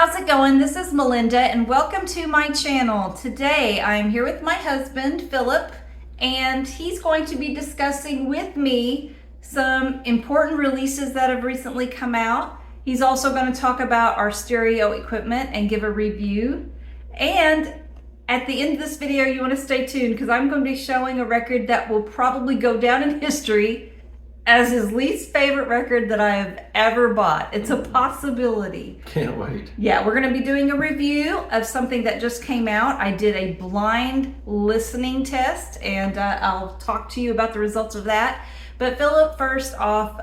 how's it going? This is Melinda and welcome to my channel. Today I'm here with my husband, Phillip, and he's going to be discussing with me some important releases that have recently come out. He's also going to talk about our stereo equipment and give a review. And at the end of this video, you want to stay tuned because I'm going to be showing a record that will probably go down in history as his least favorite record that I have ever bought. It's a possibility. Can't wait. Yeah, we're going to be doing a review of something that just came out. I did a blind listening test, and I'll talk to you about the results of that. But Phillip, first off,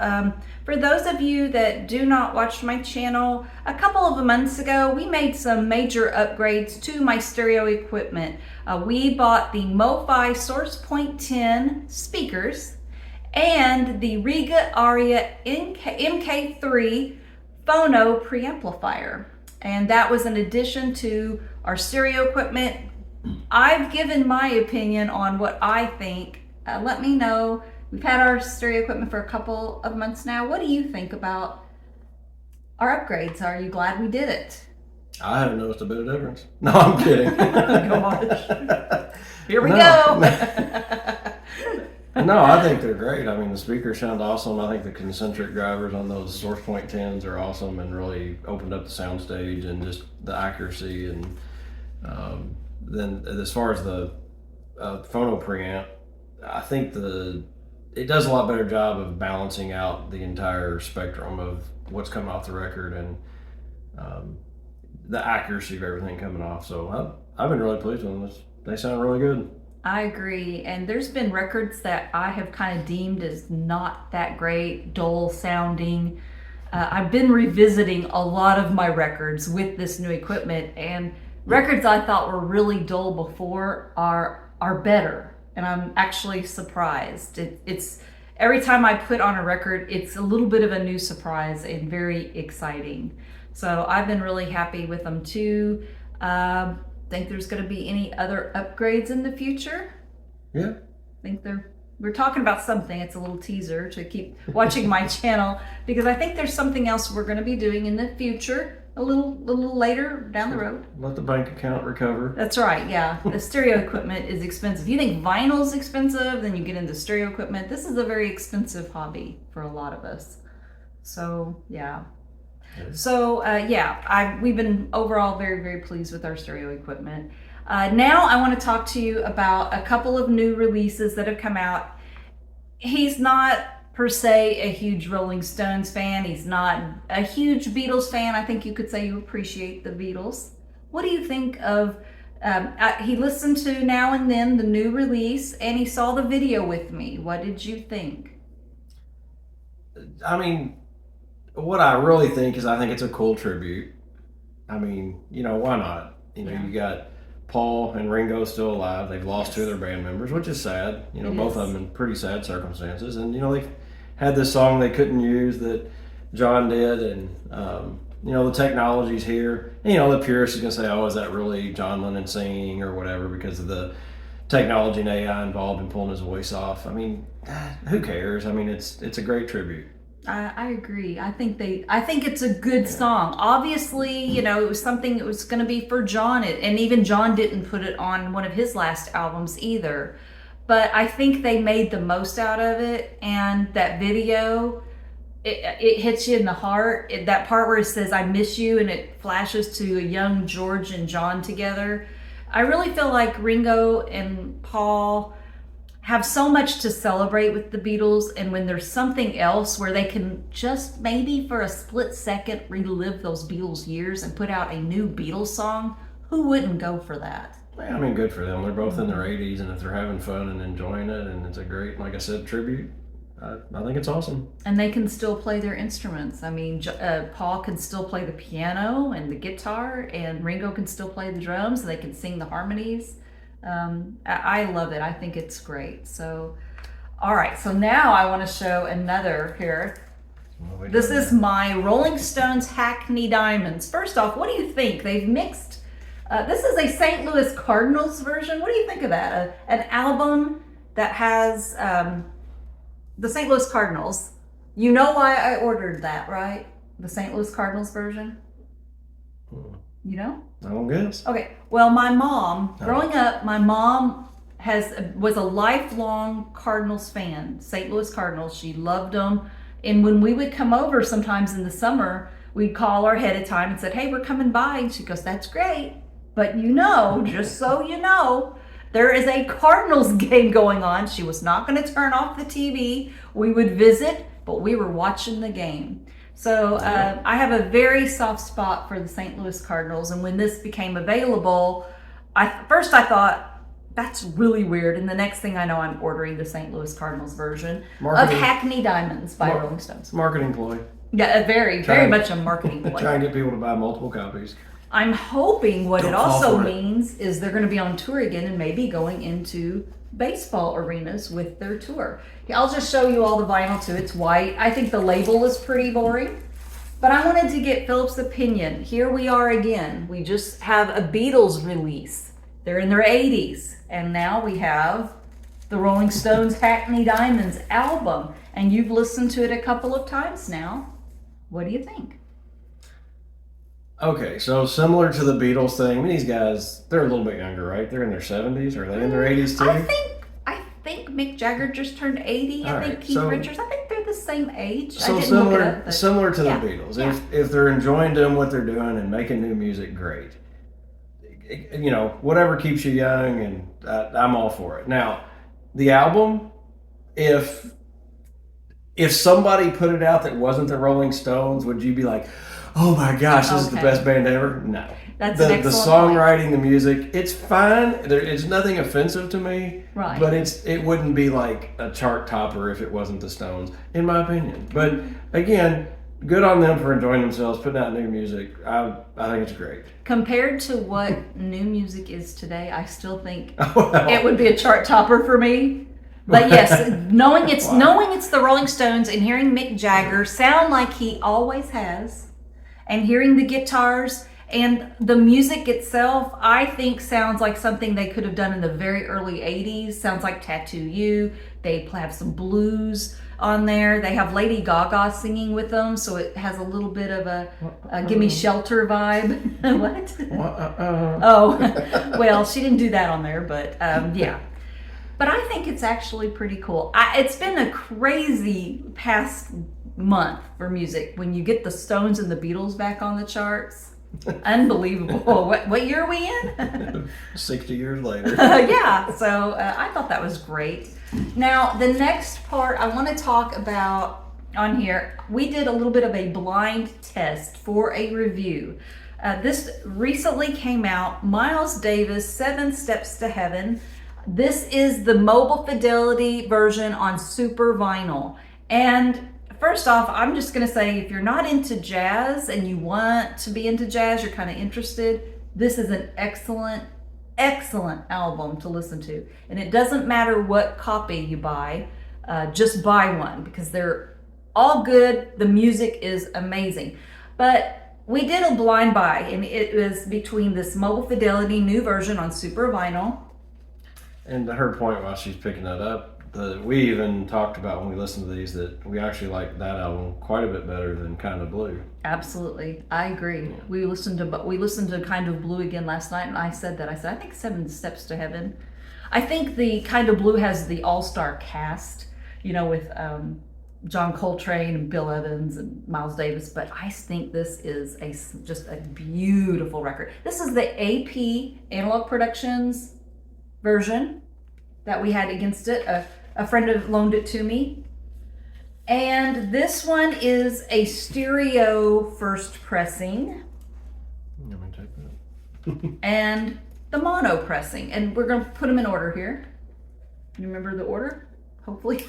for those of you that do not watch my channel, a couple of months ago, we made some major upgrades to my stereo equipment. We bought the MoFi Sourcepoint 10 speakers and the Rega Aria MK3 Phono preamplifier. And that was an addition to our stereo equipment. I've given my opinion on what I think. Let me know. We've had our stereo equipment for a couple of months now. What do you think about our upgrades? Are you glad we did it? I haven't noticed a bit of difference. No, I'm kidding. Gosh. Here we go. No, I think they're great. I mean, the speakers sound awesome. I think the concentric drivers on those Sourcepoint 10s are awesome and really opened up the soundstage and just the accuracy. And then as far as the Phono preamp, I think it does a lot better job of balancing out the entire spectrum of what's coming off the record and the accuracy of everything coming off. So I've been really pleased with them. They sound really good. I agree, and there's been records that I have kind of deemed as not that great, dull sounding. I've been revisiting a lot of my records with this new equipment, and records I thought were really dull before are better, and I'm actually surprised. It's every time I put on a record, it's a little bit of a new surprise and very exciting. So I've been really happy with them too. Think there's going to be any other upgrades in the future? Yeah. We're talking about something. It's a little teaser to keep watching my channel because I think there's something else we're going to be doing in the future a little later down the road. Let the bank account recover. That's right. Yeah. The stereo equipment is expensive. If you think vinyl's expensive, then you get into stereo equipment. This is a very expensive hobby for a lot of us. So, yeah. So we've been overall very, very pleased with our stereo equipment. Now I want to talk to you about a couple of new releases that have come out. He's not per se a huge Rolling Stones fan. He's not a huge Beatles fan. I think you could say you appreciate the Beatles. What do you think of, he listened to Now and Then, the new release, and he saw the video with me. What did you think? I mean, what I really think is I think it's a cool tribute. I mean, why not? You got Paul and Ringo still alive. They've lost two of their band members, which is sad. Both of them in pretty sad circumstances. And, they've had this song they couldn't use that John did. And, the technology's here. And, the purist is going to say, oh, is that really John Lennon singing or whatever because of the technology and AI involved in pulling his voice off. I mean, who cares? I mean, it's a great tribute. I agree. I think it's a good song. Obviously, it was something that was going to be for John, and even John didn't put it on one of his last albums either. But I think they made the most out of it, and that video, it hits you in the heart. That part where it says, I miss you, and it flashes to a young George and John together. I really feel like Ringo and Paul have so much to celebrate with the Beatles, and when there's something else where they can just maybe for a split second relive those Beatles years and put out a new Beatles song, who wouldn't go for that? Yeah, I mean, good for them. They're both in their 80s, and if they're having fun and enjoying it, and it's a great, like I said, tribute, I think it's awesome. And they can still play their instruments. I mean, Paul can still play the piano and the guitar, and Ringo can still play the drums, and they can sing the harmonies. I love it. I think it's great. So, all right. So now I want to show another here. This is my Rolling Stones Hackney Diamonds. First off, what do you think? They've mixed. This is a St. Louis Cardinals version. What do you think of that? An album that has the St. Louis Cardinals. You know why I ordered that, right? The St. Louis Cardinals version. You know? I don't guess. Okay. Well, my mom, growing up, my mom was a lifelong Cardinals fan, St. Louis Cardinals. She loved them. And when we would come over sometimes in the summer, we'd call her ahead of time and said, hey, we're coming by. And she goes, that's great. But just so you know, there is a Cardinals game going on. She was not going to turn off the TV. We would visit, but we were watching the game. So I have a very soft spot for the St. Louis Cardinals. And when this became available, first I thought, that's really weird. And the next thing I know, I'm ordering the St. Louis Cardinals version of Hackney Diamonds by Rolling Stones. Marketing ploy. Yeah, very much a marketing ploy. Try and get people to buy multiple copies. I'm hoping what it also means is they're going to be on tour again and maybe going into baseball arenas with their tour. I'll just show you all the vinyl too. It's white. I think the label is pretty boring, but I wanted to get Phillip's opinion. Here we are again. We just have a Beatles release. They're in their 80s, and now we have the Rolling Stones Hackney Diamonds album, and you've listened to it a couple of times now. What do you think? Okay, so similar to the Beatles thing, I mean, these guys, they're a little bit younger, right? They're in their 70s. Are they in their 80s too? I think Mick Jagger just turned 80. I think Keith Richards, I think they're the same age. So I didn't look it up, but similar to the Beatles. Yeah. If they're enjoying doing what they're doing and making new music, great. You know, whatever keeps you young, and I'm all for it. Now, the album, if somebody put it out that wasn't the Rolling Stones, would you be like, oh my gosh, this is the best band ever? No. That's the an excellent songwriting, point. The music, it's fine. It's nothing offensive to me. Right. But it wouldn't be like a chart topper if it wasn't the Stones, in my opinion. But again, good on them for enjoying themselves, putting out new music. I think it's great. Compared to what new music is today, I still think it would be a chart topper for me. But yes, knowing it's the Rolling Stones and hearing Mick Jagger sound like he always has, and hearing the guitars and the music itself, I think sounds like something they could have done in the very early 80s. Sounds like Tattoo You. They have some blues on there. They have Lady Gaga singing with them, so it has a little bit of a Gimme Shelter vibe. What? Oh, well, she didn't do that on there, but yeah. But I think it's actually pretty cool. It's been a crazy past month for music when you get the Stones and the Beatles back on the charts. Unbelievable. What year are we in? 60 years later. Yeah, so I thought that was great. Now, the next part I want to talk about on here, we did a little bit of a blind test for a review. This recently came out, Miles Davis, 7 Steps to Heaven. This is the Mobile Fidelity version on super vinyl. And first off, I'm just going to say, if you're not into jazz and you want to be into jazz, you're kind of interested, this is an excellent album to listen to. And it doesn't matter what copy you buy, just buy one because they're all good. The music is amazing. But we did a blind buy, and it was between this Mobile Fidelity new version on super vinyl. And to her point while she's picking that up, we even talked about when we listened to these that we actually like that album quite a bit better than Kind of Blue. Absolutely, I agree. Yeah. We listened to Kind of Blue again last night, and I said I think 7 Steps to Heaven. I think the Kind of Blue has the all-star cast, with John Coltrane and Bill Evans and Miles Davis, but I think this is just a beautiful record. This is the AP Analogue Productions version that we had against it. A friend loaned it to me. And this one is a stereo first pressing. Let me take that. And the mono pressing. And we're going to put them in order here. You remember the order? Hopefully.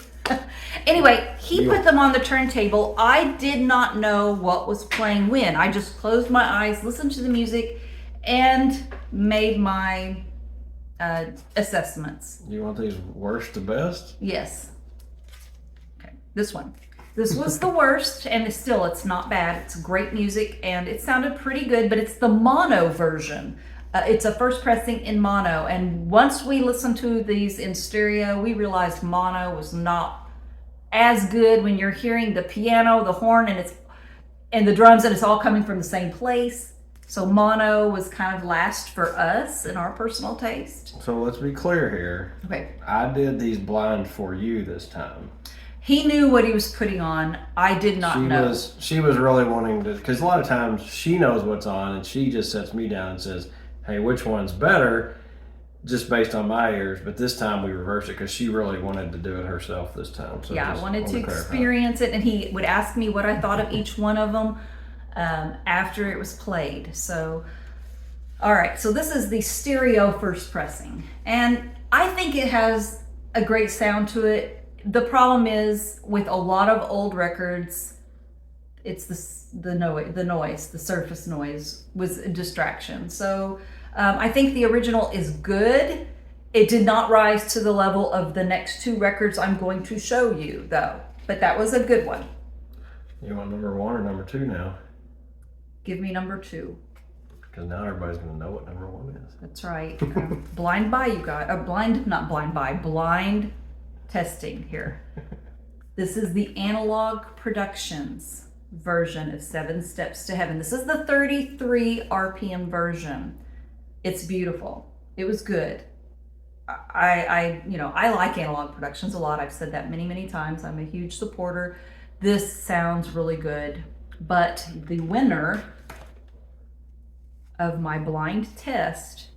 Anyway, he put them on the turntable. I did not know what was playing when. I just closed my eyes, listened to the music, and made my assessments. You want these worst to best? Yes. Okay, this one. This was the worst, and it's not bad. It's great music, and it sounded pretty good, but it's the mono version. It's a first pressing in mono, and once we listened to these in stereo, we realized mono was not as good when you're hearing the piano, the horn, and the drums, and it's all coming from the same place. So mono was kind of last for us in our personal taste. So let's be clear here. Okay. I did these blind for you this time. He knew what he was putting on. I did not know. She was really wanting to, because a lot of times she knows what's on and she just sets me down and says, hey, which one's better, just based on my ears. But this time we reversed it because she really wanted to do it herself this time. So yeah, I wanted to experience it, and he would ask me what I thought of each one of them after it was played. So, all right, so this is the stereo first pressing, and I think it has a great sound to it. The problem is with a lot of old records, it's the noise, the surface noise was a distraction. So I think the original is good. It did not rise to the level of the next two records I'm going to show you, though. But that was a good one. You want number 1 or number 2 now? Give me number 2. Because now everybody's going to know what number 1 is. That's right. Blind testing here. This is the Analogue Productions version of 7 Steps to Heaven. This is the 33 RPM version. It's beautiful. It was good. I like Analogue Productions a lot. I've said that many times. I'm a huge supporter. This sounds really good. But the winner of my blind test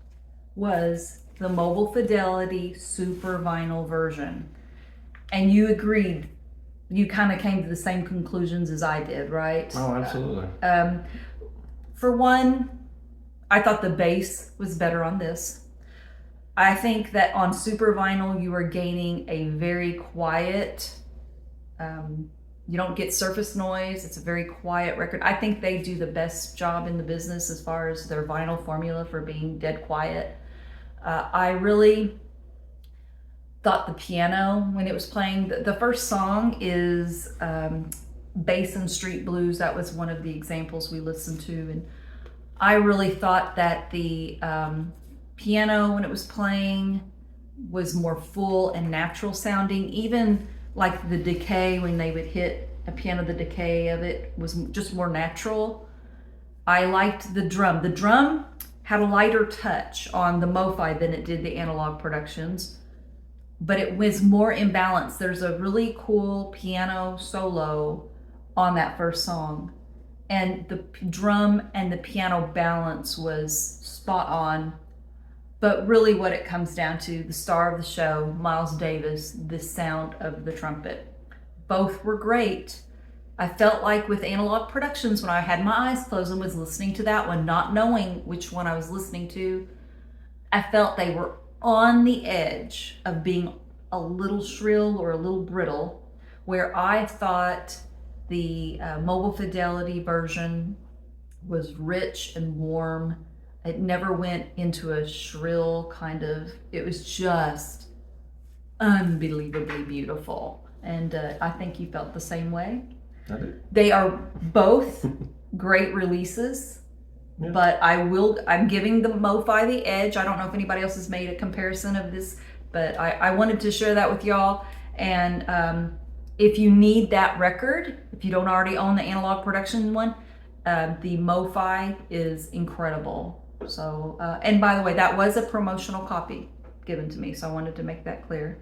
was the Mobile Fidelity Super Vinyl version. And you agreed. You kind of came to the same conclusions as I did, right? Oh, absolutely. For one, I thought the bass was better on this. I think that on Super Vinyl, you are gaining a very quiet, you don't get surface noise. It's a very quiet record. I think they do the best job in the business as far as their vinyl formula for being dead quiet. I really thought the piano, when it was playing, the first song is Basin Street Blues. That was one of the examples we listened to. And I really thought that the piano, when it was playing, was more full and natural sounding. Even like the decay, when they would hit a piano, the decay of it was just more natural. I liked the drum. The drum had a lighter touch on the MoFi than it did the Analogue Productions, but it was more imbalanced. There's a really cool piano solo on that first song, and the drum and the piano balance was spot on. But really what it comes down to, the star of the show, Miles Davis, the sound of the trumpet. Both were great. I felt like with Analogue Productions, when I had my eyes closed and was listening to that one, not knowing which one I was listening to, I felt they were on the edge of being a little shrill or a little brittle, where I thought the Mobile Fidelity version was rich and warm. It never went into a shrill kind of, it was just unbelievably beautiful. And I think you felt the same way. I do. They are both great releases, yeah. But I'm giving the MoFi the edge. I don't know if anybody else has made a comparison of this, but I wanted to share that with y'all. And if you need that record, if you don't already own the Analogue Production one, the MoFi is incredible. So, and by the way, that was a promotional copy given to me, so I wanted to make that clear.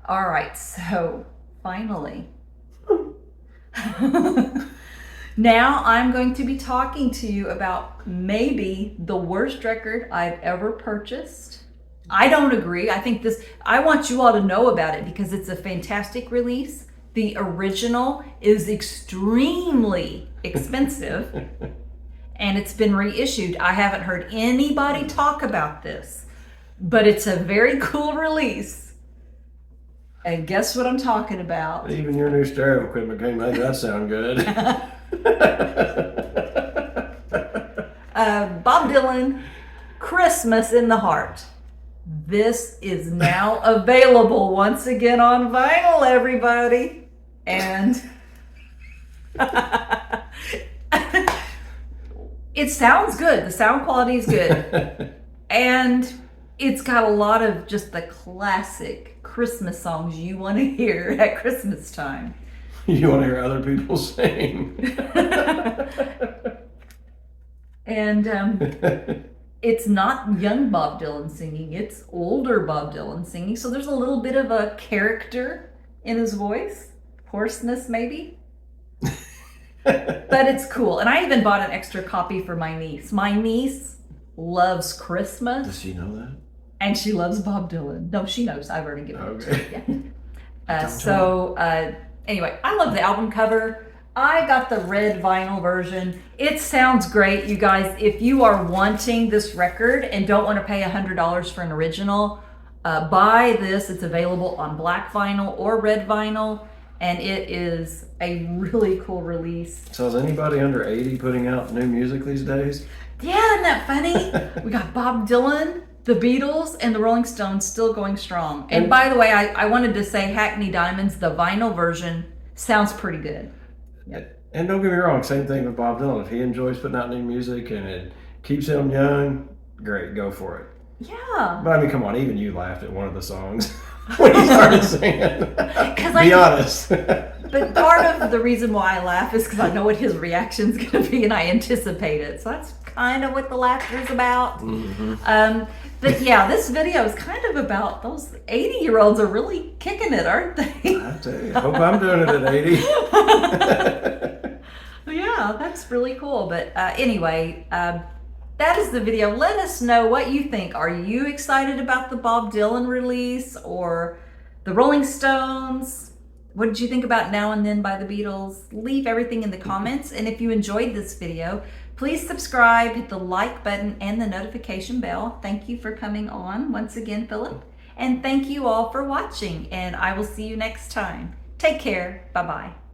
All right, so finally, now I'm going to be talking to you about maybe the worst record I've ever purchased. I don't agree. I want you all to know about it because it's a fantastic release. The original is extremely expensive. And it's been reissued. I haven't heard anybody talk about this, but it's a very cool release. And guess what I'm talking about? Even your new stereo equipment can't make that sound good. Bob Dylan, Christmas in the Heart. This is now available once again on vinyl, everybody. And it sounds good. The sound quality is good. And it's got a lot of just the classic Christmas songs you want to hear at Christmas time. You want to hear other people sing. And it's not young Bob Dylan singing, it's older Bob Dylan singing. So there's a little bit of a character in his voice, hoarseness maybe. But it's cool. And I even bought an extra copy for my niece. My niece loves Christmas. Does she know that? And she loves Bob Dylan. No, she knows. I've already given it to her. Yeah. Anyway, I love the album cover. I got the red vinyl version. It sounds great, you guys. If you are wanting this record and don't want to pay $100 for an original, buy this. It's available on black vinyl or red vinyl, and it is a really cool release. So is anybody under 80 putting out new music these days? Yeah, isn't that funny? We got Bob Dylan, the Beatles, and the Rolling Stones still going strong. And by the way, I wanted to say Hackney Diamonds, the vinyl version, sounds pretty good. Yep. And don't get me wrong, same thing with Bob Dylan. If he enjoys putting out new music and it keeps him young, great, go for it. Yeah. But I mean, come on, even you laughed at one of the songs when he started singing. Be honest. But part of the reason why I laugh is because I know what his reaction's going to be and I anticipate it. So that's kind of what the laughter is about. Mm-hmm. But yeah, this video is kind of about those 80-year-olds are really kicking it, aren't they? I tell you, I hope I'm doing it at 80. Yeah, that's really cool. But anyway, that is the video. Let us know what you think. Are you excited about the Bob Dylan release or the Rolling Stones? What did you think about Now and Then by the Beatles? Leave everything in the comments. And if you enjoyed this video, please subscribe, hit the like button and the notification bell. Thank you for coming on once again, Phillip. And thank you all for watching. And I will see you next time. Take care. Bye-bye.